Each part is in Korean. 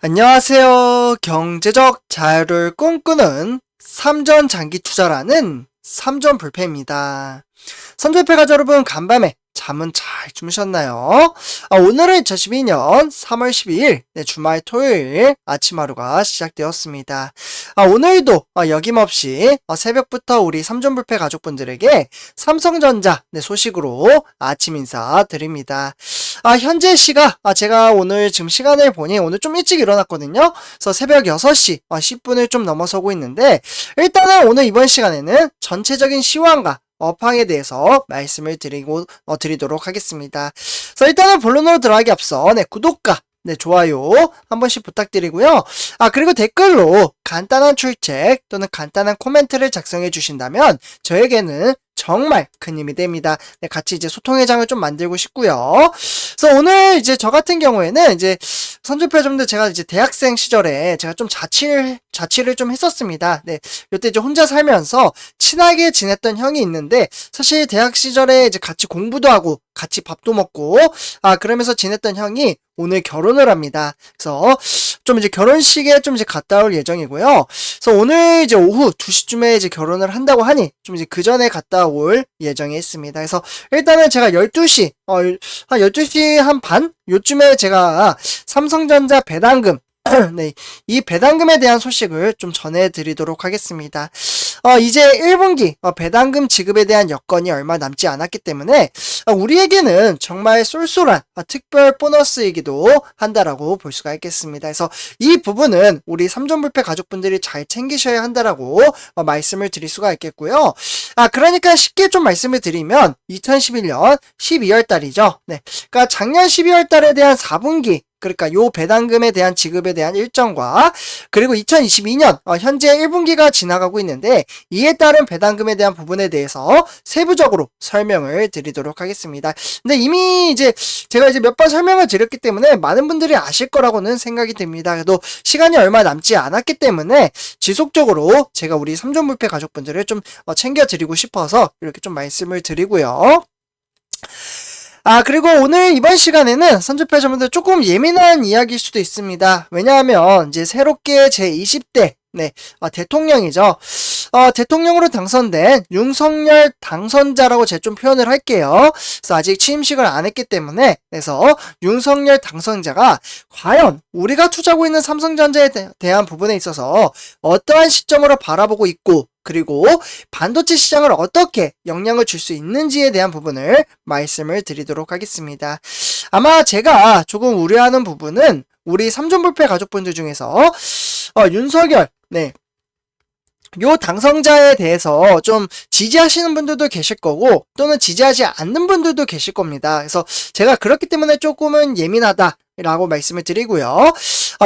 안녕하세요. 경제적 자유를 꿈꾸는 삼전 장기 투자라는 삼전불패입니다. 삼전불패 가족 여러분, 간밤에 잠은 잘 주무셨나요? 오늘은 2012년 3월 12일 주말 토요일 아침 하루가 시작되었습니다. 오늘도 여김없이 새벽부터 우리 삼전불패 가족분들에게 삼성전자 소식으로 아침 인사 드립니다. 현재 시각 제가 오늘 지금 시간을 보니 오늘 좀 일찍 일어났거든요. 그래서 새벽 6시 10분을 좀 넘어서고 있는데, 일단은 오늘 이번 시간에는 전체적인 시황과 업황에 대해서 말씀을 드리도록 하겠습니다. 그래서 일단은 본론으로 들어가기 앞서 구독과 좋아요 한 번씩 부탁드리고요. 그리고 댓글로 간단한 출첵 또는 간단한 코멘트를 작성해 주신다면 저에게는 정말 큰 힘이 됩니다. 같이 이제 소통의 장을 좀 만들고 싶고요. 그래서 오늘 이제 저 같은 경우에는 이제 선주표점들 제가 이제 대학생 시절에 제가 좀 자취를 좀 했었습니다. 이때 이제 혼자 살면서 친하게 지냈던 형이 있는데, 사실 대학 시절에 이제 같이 공부도 하고 같이 밥도 먹고 그러면서 지냈던 형이 오늘 결혼을 합니다. 그래서 좀 이제 결혼식에 좀 이제 갔다 올 예정이고요. 그래서 오늘 이제 오후 2시쯤에 이제 결혼을 한다고 하니 좀 이제 그 전에 갔다 올 예정이 있습니다. 그래서 일단은 제가 12시, 한 12시 한 반? 요쯤에 제가 삼성전자 배당금, 이 배당금에 대한 소식을 좀 전해드리도록 하겠습니다. 이제 1분기 배당금 지급에 대한 여건이 얼마 남지 않았기 때문에 우리에게는 정말 쏠쏠한 특별 보너스이기도 한다라고 볼 수가 있겠습니다. 그래서 이 부분은 우리 삼전불패 가족분들이 잘 챙기셔야 한다라고 말씀을 드릴 수가 있겠고요. 그러니까 쉽게 좀 말씀을 드리면 2011년 12월 달이죠. 그러니까 작년 12월 달에 대한 4분기, 그러니까 요 배당금에 대한 지급에 대한 일정과, 그리고 2022년 현재 1분기가 지나가고 있는데 이에 따른 배당금에 대한 부분에 대해서 세부적으로 설명을 드리도록 하겠습니다. 근데 이미 이제 제가 이제 몇 번 설명을 드렸기 때문에 많은 분들이 아실 거라고는 생각이 듭니다. 그래도 시간이 얼마 남지 않았기 때문에 지속적으로 제가 우리 삼전불패 가족분들을 좀 챙겨드리고 싶어서 이렇게 좀 말씀을 드리고요. 그리고 오늘 이번 시간에는 선주표자분들 조금 예민한 이야기일 수도 있습니다. 왜냐하면 이제 새롭게 제20대 대통령이죠. 대통령으로 당선된 윤석열 당선자라고 제가 좀 표현을 할게요. 그래서 아직 취임식을 안 했기 때문에, 그래서 윤석열 당선자가 과연 우리가 투자하고 있는 삼성전자에 대한 부분에 있어서 어떠한 시점으로 바라보고 있고, 그리고 반도체 시장을 어떻게 영향을 줄 수 있는지에 대한 부분을 말씀을 드리도록 하겠습니다. 아마 제가 조금 우려하는 부분은 우리 삼전불패 가족분들 중에서 윤석열 요 당선자에 대해서 좀 지지하시는 분들도 계실 거고, 또는 지지하지 않는 분들도 계실 겁니다. 그래서 제가 그렇기 때문에 조금은 예민하다라고 말씀을 드리고요.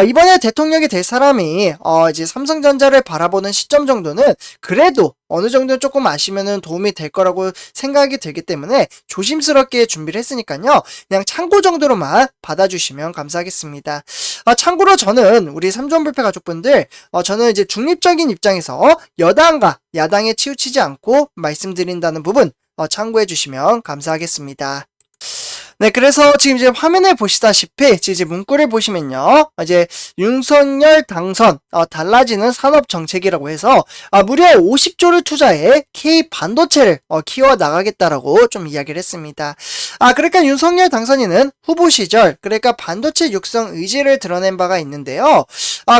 이번에 대통령이 될 사람이 이제 삼성전자를 바라보는 시점 정도는 그래도 어느 정도 조금 아시면은 도움이 될 거라고 생각이 들기 때문에 조심스럽게 준비를 했으니까요. 그냥 참고 정도로만 받아주시면 감사하겠습니다. 참고로 저는 우리 삼전불패 가족분들, 저는 이제 중립적인 입장에서 여당과 야당에 치우치지 않고 말씀드린다는 부분 참고해 주시면 감사하겠습니다. 그래서 지금 이제 화면에 보시다시피 이제 문구를 보시면요, 이제 윤석열 당선 달라지는 산업 정책이라고 해서 무려 50조를 투자해 K 반도체를 키워 나가겠다라고 좀 이야기를 했습니다. 그러니까 윤석열 당선인은 후보 시절, 그러니까 반도체 육성 의지를 드러낸 바가 있는데요.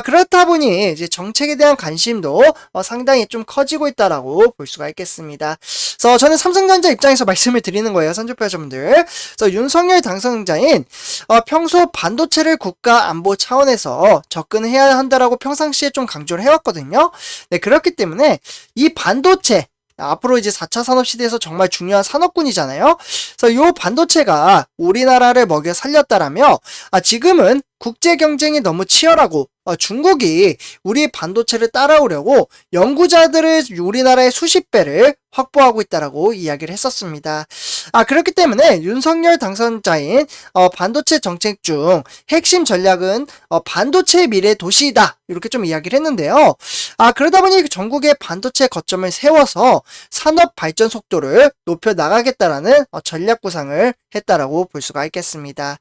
그렇다 보니 이제 정책에 대한 관심도 상당히 좀 커지고 있다라고 볼 수가 있겠습니다. 그래서 저는 삼성전자 입장에서 말씀을 드리는 거예요, 선주표자분들. 그래서 윤석열 당선자인 평소 반도체를 국가 안보 차원에서 접근해야 한다라고 평상시에 좀 강조를 해왔거든요. 그렇기 때문에 이 반도체, 앞으로 이제 4차 산업시대에서 정말 중요한 산업군이잖아요. 그래서 이 반도체가 우리나라를 먹여 살렸다라며, 지금은 국제 경쟁이 너무 치열하고 중국이 우리 반도체를 따라오려고 연구자들을 우리나라의 수십 배를 확보하고 있다라고 이야기를 했었습니다. 그렇기 때문에 윤석열 당선자인 반도체 정책 중 핵심 전략은 반도체 미래 도시이다, 이렇게 좀 이야기를 했는데요. 그러다 보니 전국의 반도체 거점을 세워서 산업 발전 속도를 높여 나가겠다라는 전략 구상을 했다라고 볼 수가 있겠습니다.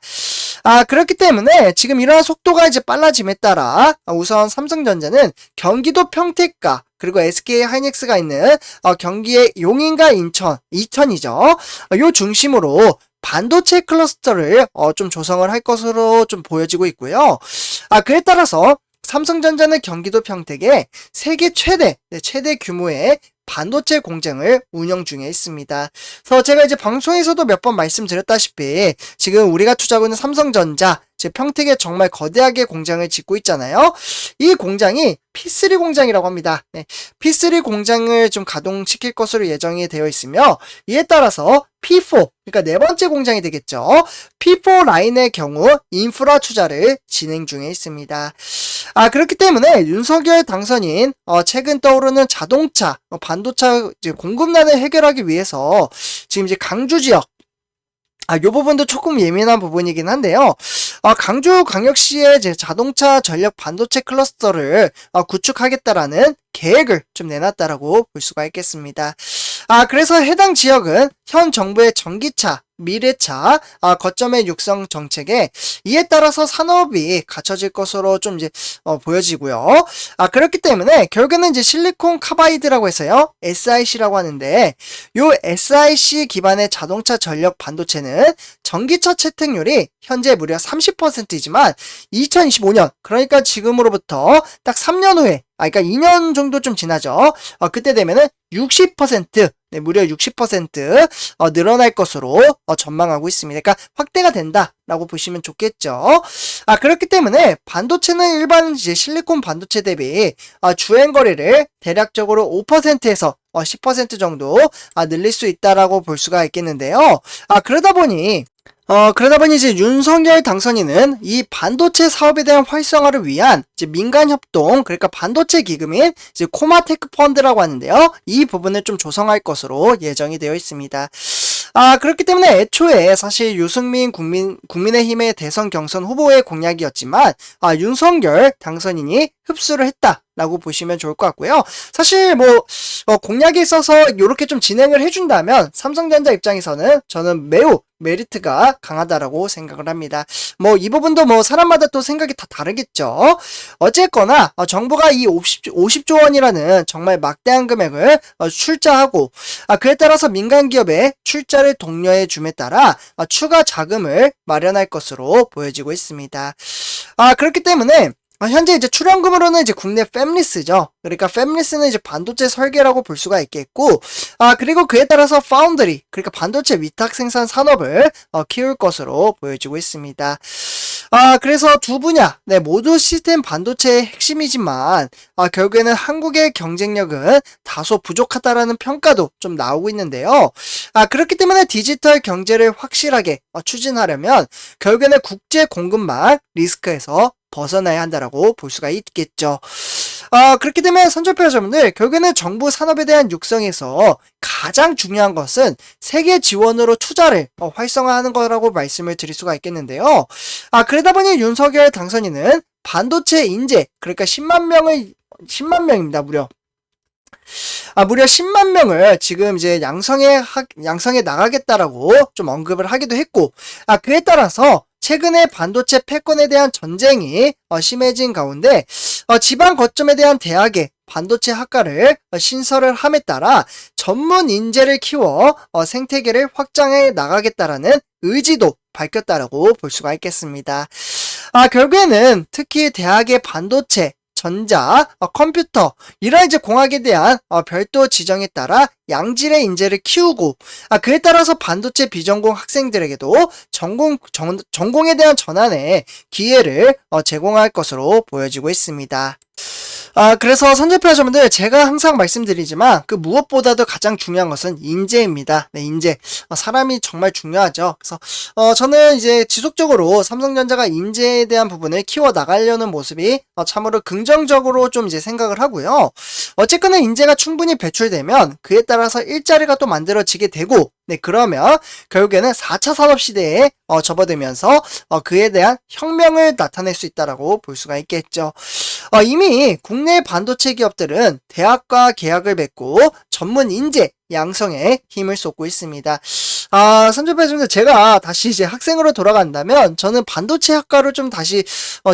그렇기 때문에 지금 이러한 속도가 이제 빨라짐에 따라 우선 삼성전자는 경기도 평택과 그리고 SK 하이닉스가 있는 경기의 용인과 이천이죠. 요 중심으로 반도체 클러스터를 좀 조성을 할 것으로 좀 보여지고 있고요. 그에 따라서 삼성전자는 경기도 평택에 세계 최대 규모의 반도체 공장을 운영 중에 있습니다. 그래서 제가 이제 방송에서도 몇 번 말씀드렸다시피 지금 우리가 투자하고 있는 삼성전자 제 평택에 정말 거대하게 공장을 짓고 있잖아요. 이 공장이 P3 공장이라고 합니다. P3 공장을 좀 가동시킬 것으로 예정이 되어 있으며 이에 따라서 P4, 그러니까 네 번째 공장이 되겠죠. P4 라인의 경우 인프라 투자를 진행 중에 있습니다. 그렇기 때문에 윤석열 당선인 최근 떠오르는 자동차, 반도체 공급난을 해결하기 위해서 지금 이제 강주 지역 요 부분도 조금 예민한 부분이긴 한데요. 강주광역시의 이제 자동차 전력 반도체 클러스터를 구축하겠다라는 계획을 좀 내놨다라고 볼 수가 있겠습니다. 그래서 해당 지역은 현 정부의 전기차, 미래차, 거점의 육성 정책에 이에 따라서 산업이 갖춰질 것으로 좀 이제 보여지고요. 그렇기 때문에 결국에는 이제 실리콘 카바이드라고 해서요, SiC라고 하는데 요 SiC 기반의 자동차 전력 반도체는 전기차 채택률이 현재 무려 30%이지만 2025년 그러니까 지금으로부터 딱 3년 후에 그러니까 2년 정도 좀 지나죠. 그때 되면은 60%, 무려 60% 늘어날 것으로 전망하고 있습니다. 그러니까 확대가 된다라고 보시면 좋겠죠. 그렇기 때문에 반도체는 일반 이제 실리콘 반도체 대비 주행 거리를 대략적으로 5%에서 10% 정도 늘릴 수 있다라고 볼 수가 있겠는데요. 그러다 보니 이제 윤석열 당선인은 이 반도체 사업에 대한 활성화를 위한 이제 민간 협동, 그러니까 반도체 기금인 이제 코마테크 펀드라고 하는데요. 이 부분을 좀 조성할 것으로 예정이 되어 있습니다. 그렇기 때문에 애초에 사실 유승민 국민의힘의 대선 경선 후보의 공약이었지만, 윤석열 당선인이 흡수를 했다라고 보시면 좋을 것 같고요. 사실 공약에 있어서 이렇게 좀 진행을 해준다면 삼성전자 입장에서는 저는 매우 메리트가 강하다라고 생각을 합니다. 이 부분도 사람마다 또 생각이 다 다르겠죠. 어쨌거나 정부가 이 50조 원이라는 정말 막대한 금액을 출자하고 그에 따라서 민간 기업의 출자를 독려해 줌에 따라 추가 자금을 마련할 것으로 보여지고 있습니다. 그렇기 때문에 현재 이제 출연금으로는 이제 국내 팹리스죠. 그러니까 팹리스는 이제 반도체 설계라고 볼 수가 있겠고, 그리고 그에 따라서 파운드리, 그러니까 반도체 위탁 생산 산업을 키울 것으로 보여지고 있습니다. 그래서 두 분야, 모두 시스템 반도체의 핵심이지만, 결국에는 한국의 경쟁력은 다소 부족하다라는 평가도 좀 나오고 있는데요. 그렇기 때문에 디지털 경제를 확실하게 추진하려면, 결국에는 국제 공급망 리스크에서 벗어나야 한다라고 볼 수가 있겠죠. 그렇기 때문에 선조표 여러분들, 결국에는 정부 산업에 대한 육성에서 가장 중요한 것은 세계 지원으로 투자를 활성화하는 거라고 말씀을 드릴 수가 있겠는데요. 그러다 보니 윤석열 당선인은 반도체 인재, 그러니까 10만 명입니다, 무려 10만 명을 지금 이제 양성해 나가겠다라고 좀 언급을 하기도 했고, 그에 따라서 최근에 반도체 패권에 대한 전쟁이 심해진 가운데 지방 거점에 대한 대학의 반도체 학과를 신설을 함에 따라 전문 인재를 키워 생태계를 확장해 나가겠다라는 의지도 밝혔다라고 볼 수가 있겠습니다. 결국에는 특히 대학의 반도체, 전자, 컴퓨터 이런 이제 공학에 대한 별도 지정에 따라 양질의 인재를 키우고 그에 따라서 반도체 비전공 학생들에게도 전공에 대한 전환의 기회를 제공할 것으로 보여지고 있습니다. 그래서 선제표 여러분들, 제가 항상 말씀드리지만 그 무엇보다도 가장 중요한 것은 인재입니다. 인재. 사람이 정말 중요하죠. 그래서 저는 이제 지속적으로 삼성전자가 인재에 대한 부분을 키워 나가려는 모습이 참으로 긍정적으로 좀 이제 생각을 하고요. 어쨌거나 인재가 충분히 배출되면 그에 따라서 일자리가 또 만들어지게 되고, 그러면 결국에는 4차 산업시대에 접어들면서 그에 대한 혁명을 나타낼 수 있다라고 볼 수가 있겠죠. 이미 국내 반도체 기업들은 대학과 계약을 맺고 전문 인재 양성에 힘을 쏟고 있습니다. 선조배우님들 제가 다시 이제 학생으로 돌아간다면 저는 반도체 학과로 좀 다시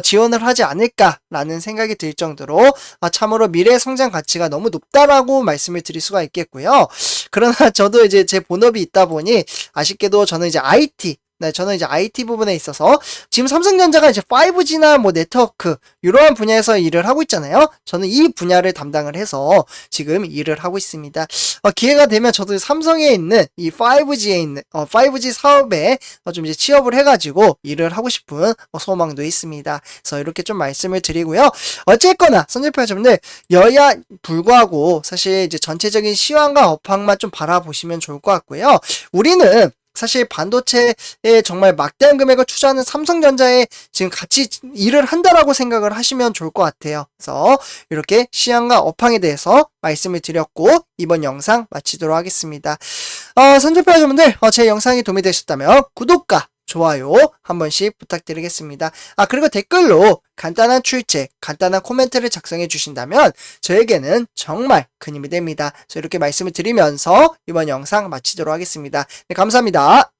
지원을 하지 않을까라는 생각이 들 정도로 참으로 미래 성장 가치가 너무 높다라고 말씀을 드릴 수가 있겠고요. 그러나 저도 이제 제 본업이 있다 보니 아쉽게도 저는 이제 IT 네, 저는 이제 IT 부분에 있어서 지금 삼성전자가 이제 5G나 뭐 네트워크 이러한 분야에서 일을 하고 있잖아요. 저는 이 분야를 담당을 해서 지금 일을 하고 있습니다. 기회가 되면 저도 삼성에 있는 이 5G에 있는 5G 사업에 좀 이제 취업을 해가지고 일을 하고 싶은 소망도 있습니다. 그래서 이렇게 좀 말씀을 드리고요. 어쨌거나 선제표자분들 여야 불구하고 사실 이제 전체적인 시황과 업황만 좀 바라보시면 좋을 것 같고요. 우리는 사실 반도체에 정말 막대한 금액을 투자하는 삼성전자에 지금 같이 일을 한다라고 생각을 하시면 좋을 것 같아요. 그래서 이렇게 시황과 업황에 대해서 말씀을 드렸고 이번 영상 마치도록 하겠습니다. 선조표자분들 제 영상이 도움이 되셨다면 구독과 좋아요 한 번씩 부탁드리겠습니다. 그리고 댓글로 간단한 출첵, 간단한 코멘트를 작성해 주신다면 저에게는 정말 큰 힘이 됩니다. 그래서 이렇게 말씀을 드리면서 이번 영상 마치도록 하겠습니다. 네, 감사합니다.